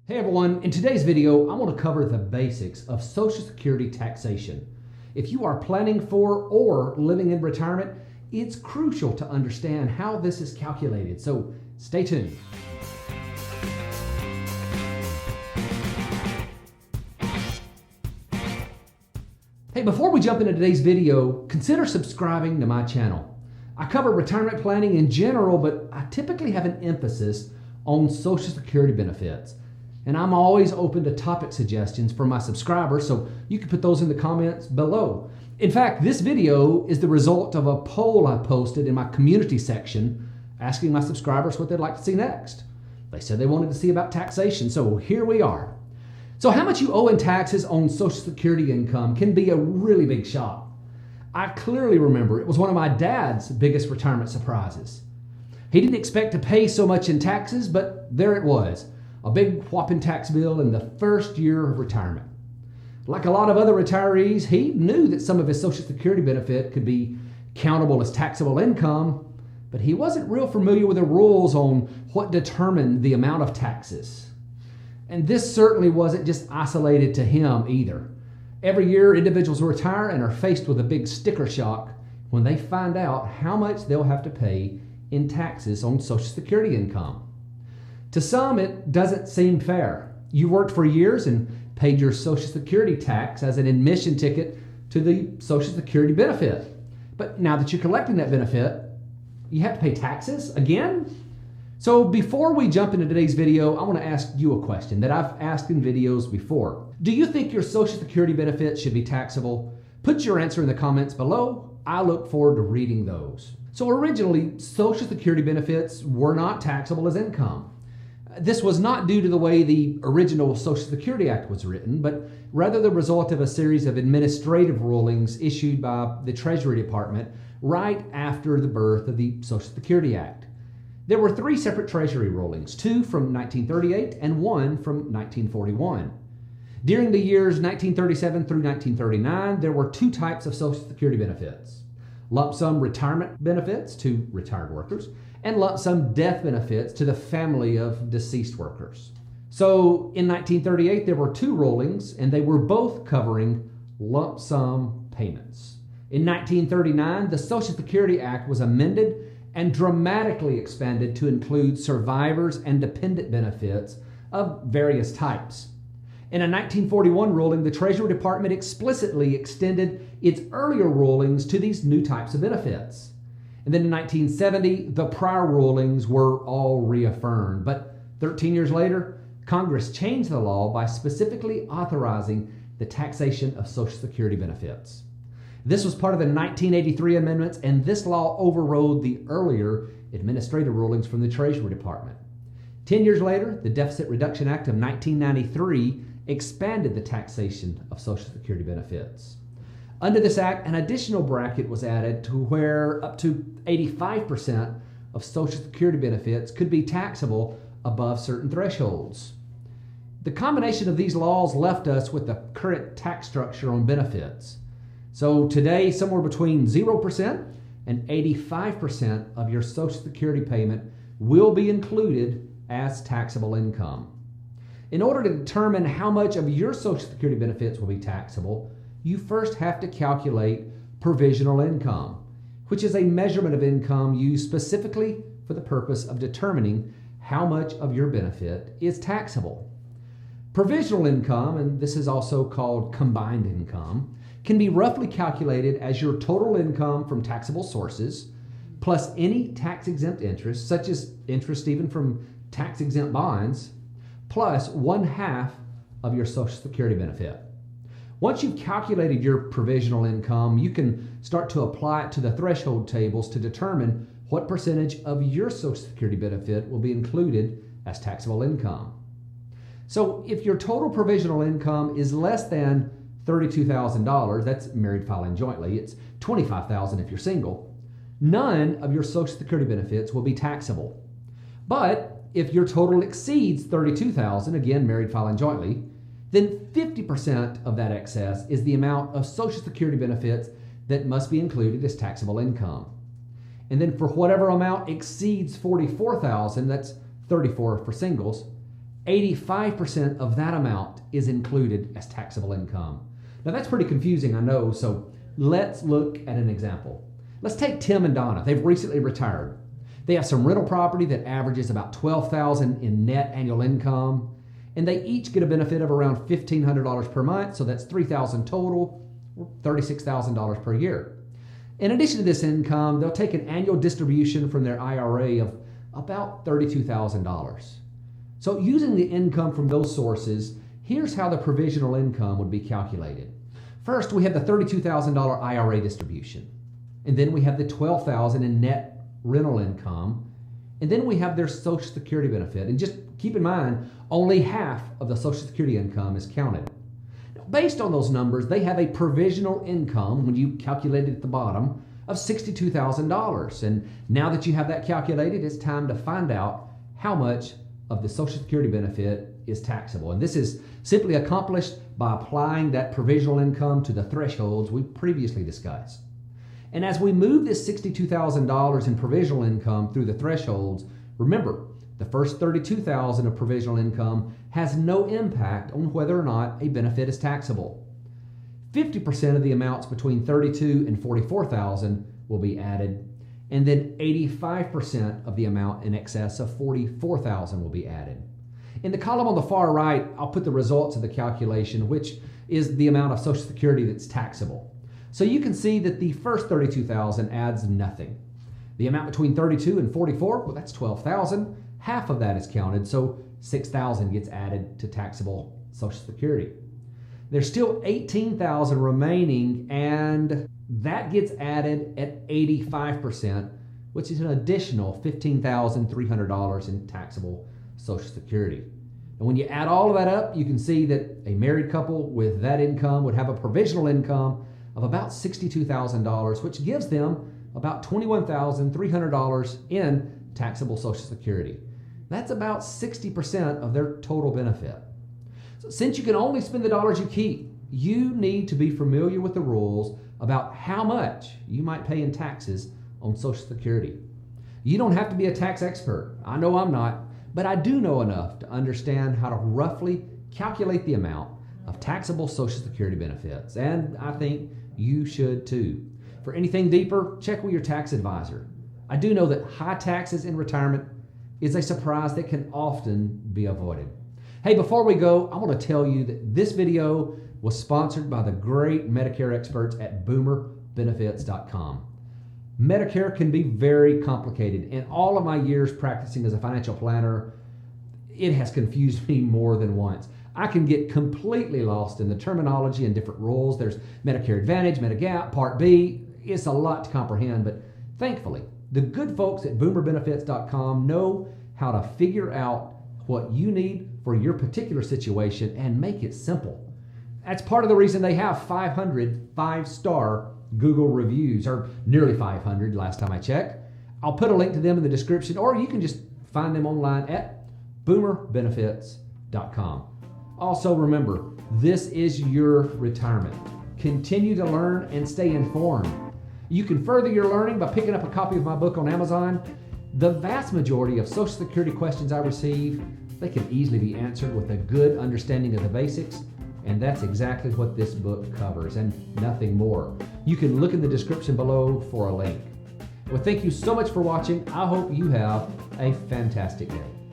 Hey everyone, in today's video, I want to cover the basics of Social Security taxation. If you are planning for or living in retirement, it's crucial to understand how this is calculated, so stay tuned. Hey, before we jump into today's video, consider subscribing to my channel. I cover retirement planning in general, but I typically have an emphasis on Social Security benefits. And I'm always open to topic suggestions from my subscribers, so you can put those in the comments below. In fact, this video is the result of a poll I posted in my community section asking my subscribers what they'd like to see next. They said they wanted to see about taxation, so here we are. So how much you owe in taxes on Social Security income can be a really big shock. I clearly remember it was one of my dad's biggest retirement surprises. He didn't expect to pay so much in taxes, but there it was. A big whopping tax bill in the first year of retirement. Like a lot of other retirees, he knew that some of his Social Security benefit could be countable as taxable income, but he wasn't real familiar with the rules on what determined the amount of taxes. And this certainly wasn't just isolated to him either. Every year, individuals retire and are faced with a big sticker shock when they find out how much they'll have to pay in taxes on Social Security income. To some, it doesn't seem fair. You worked for years and paid your Social Security tax as an admission ticket to the Social Security benefit. But now that you're collecting that benefit, you have to pay taxes again? So before we jump into today's video, I want to ask you a question that I've asked in videos before. Do you think your Social Security benefit should be taxable? Put your answer in the comments below. I look forward to reading those. So originally, Social Security benefits were not taxable as income. This was not due to the way the original Social Security Act was written, but rather the result of a series of administrative rulings issued by the Treasury Department right after the birth of the Social Security Act. There were three separate Treasury rulings, two from 1938 and one from 1941. During the years 1937 through 1939, there were two types of Social Security benefits: lump sum retirement benefits to retired workers, and lump sum death benefits to the family of deceased workers. So in 1938, there were two rulings, and they were both covering lump sum payments. In 1939, the Social Security Act was amended and dramatically expanded to include survivors and dependent benefits of various types. In a 1941 ruling, the Treasury Department explicitly extended its earlier rulings to these new types of benefits. And then in 1970, the prior rulings were all reaffirmed. But 13 years later, Congress changed the law by specifically authorizing the taxation of Social Security benefits. This was part of the 1983 amendments, and this law overrode the earlier administrative rulings from the Treasury Department. 10 years later, the Deficit Reduction Act of 1993 expanded the taxation of Social Security benefits. Under this act, an additional bracket was added to where up to 85% of Social Security benefits could be taxable above certain thresholds. The combination of these laws left us with the current tax structure on benefits. So today, somewhere between 0% and 85% of your Social Security payment will be included as taxable income. In order to determine how much of your Social Security benefits will be taxable, you first have to calculate provisional income, which is a measurement of income used specifically for the purpose of determining how much of your benefit is taxable. Provisional income, and this is also called combined income, can be roughly calculated as your total income from taxable sources, plus any tax-exempt interest, such as interest even from tax-exempt bonds, plus 1/2 of your Social Security benefit. Once you've calculated your provisional income, you can start to apply it to the threshold tables to determine what percentage of your Social Security benefit will be included as taxable income. So if your total provisional income is less than $32,000, that's married filing jointly, it's $25,000 if you're single, none of your Social Security benefits will be taxable. But if your total exceeds $32,000, again married filing jointly, then 50% of that excess is the amount of Social Security benefits that must be included as taxable income. And then for whatever amount exceeds $44,000, that's $34,000 for singles, 85% of that amount is included as taxable income. Now that's pretty confusing, I know, so let's look at an example. Let's take Tim and Donna. They've recently retired. They have some rental property that averages about $12,000 in net annual income, and they each get a benefit of around $1,500 per month, so that's $3,000 total, $36,000 per year. In addition to this income, they'll take an annual distribution from their IRA of about $32,000. So using the income from those sources, here's how the provisional income would be calculated. First, we have the $32,000 IRA distribution, and then we have the $12,000 in net rental income, and then we have their Social Security benefit. And just keep in mind, only half of the Social Security income is counted. Now, based on those numbers, they have a provisional income, when you calculate it at the bottom, of $62,000. And now that you have that calculated, it's time to find out how much of the Social Security benefit is taxable. And this is simply accomplished by applying that provisional income to the thresholds we previously discussed. And as we move this $62,000 in provisional income through the thresholds, remember, the first $32,000 of provisional income has no impact on whether or not a benefit is taxable. 50% of the amounts between $32,000 and $44,000 will be added, and then 85% of the amount in excess of $44,000 will be added. In the column on the far right, I'll put the results of the calculation, which is the amount of Social Security that's taxable. So you can see that the first $32,000 adds nothing. The amount between $32,000 and $44,000, well, that's $12,000. Half of that is counted, so $6,000 gets added to taxable Social Security. There's still $18,000 remaining, and that gets added at 85%, which is an additional $15,300 in taxable Social Security. And when you add all of that up, you can see that a married couple with that income would have a provisional income of about $62,000, which gives them about $21,300 in taxable Social Security. That's about 60% of their total benefit. So since you can only spend the dollars you keep, you need to be familiar with the rules about how much you might pay in taxes on Social Security. You don't have to be a tax expert. I know I'm not, but I do know enough to understand how to roughly calculate the amount of taxable Social Security benefits, and I think you should too. For anything deeper, check with your tax advisor. I do know that high taxes in retirement is a surprise that can often be avoided. Hey, before we go, I want to tell you that this video was sponsored by the great Medicare experts at boomerbenefits.com. Medicare can be very complicated. In all of my years practicing as a financial planner, it has confused me more than once. I can get completely lost in the terminology and different rules. There's Medicare Advantage, Medigap, Part B. It's a lot to comprehend, but thankfully, the good folks at boomerbenefits.com know how to figure out what you need for your particular situation and make it simple. That's part of the reason they have 500 five-star Google reviews, or nearly 500 last time I checked. I'll put a link to them in the description, or you can just find them online at boomerbenefits.com. Also remember, this is your retirement. Continue to learn and stay informed. You can further your learning by picking up a copy of my book on Amazon. The vast majority of Social Security questions I receive, they can easily be answered with a good understanding of the basics, and that's exactly what this book covers and nothing more. You can look in the description below for a link. Well, thank you so much for watching. I hope you have a fantastic day.